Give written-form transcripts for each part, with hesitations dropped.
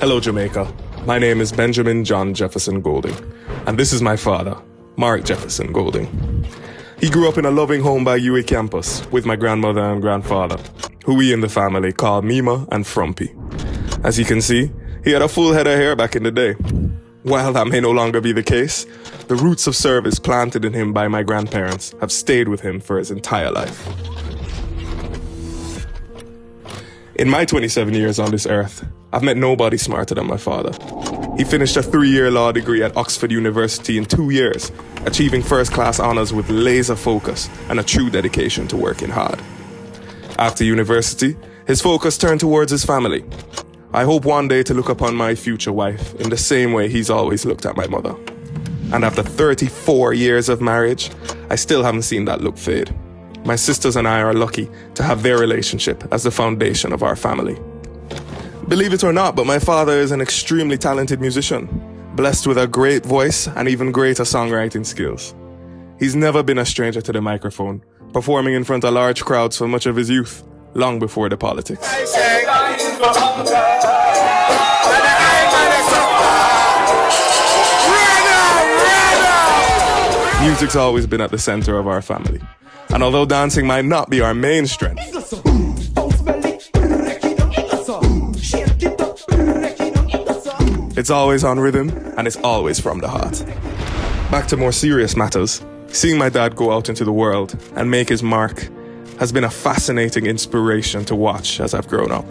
Hello, Jamaica. My name is Benjamin John Jefferson Golding, and this is my father, Mark Jefferson Golding. He grew up in a loving home by UA campus with my grandmother and grandfather, who we in the family call Mima and Frumpy. As you can see, he had a full head of hair back in the day. While that may no longer be the case, the roots of service planted in him by my grandparents have stayed with him for his entire life. In my 27 years on this earth, I've met nobody smarter than my father. He finished a 3-year law degree at Oxford University in 2 years, achieving first-class honours with laser focus and a true dedication to working hard. After university, his focus turned towards his family. I hope one day to look upon my future wife in the same way he's always looked at my mother. And after 34 years of marriage, I still haven't seen that look fade. My sisters and I are lucky to have their relationship as the foundation of our family. Believe it or not, but my father is an extremely talented musician, blessed with a great voice and even greater songwriting skills. He's never been a stranger to the microphone, performing in front of large crowds for much of his youth, long before the politics. Music's always been at the center of our family. And although dancing might not be our main strength, it's always on rhythm and it's always from the heart. Back to more serious matters, seeing my dad go out into the world and make his mark has been a fascinating inspiration to watch as I've grown up.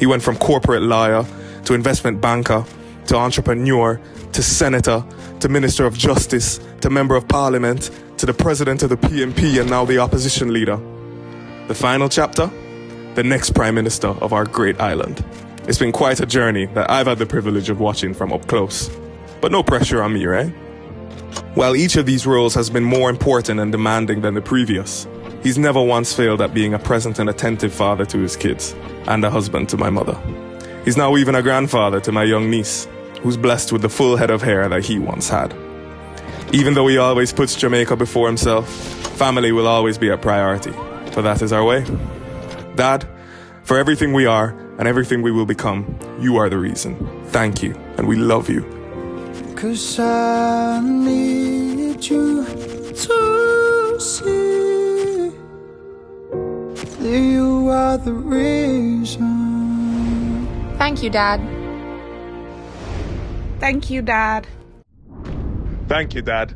He went from corporate lawyer to investment banker to entrepreneur to senator to minister of justice to member of parliament to the president of the PNP and now the opposition leader. The final chapter? The next prime minister of our great island. It's been quite a journey that I've had the privilege of watching from up close. But no pressure on me, right? While each of these roles has been more important and demanding than the previous, he's never once failed at being a present and attentive father to his kids and a husband to my mother. He's now even a grandfather to my young niece, who's blessed with the full head of hair that he once had. Even though he always puts Jamaica before himself, family will always be a priority, for that is our way. Dad, for everything we are and everything we will become, you are the reason. Thank you, and we love you. 'Cause I need you to see that you are the reason. Thank you, Dad. Thank you, Dad. Thank you, Dad.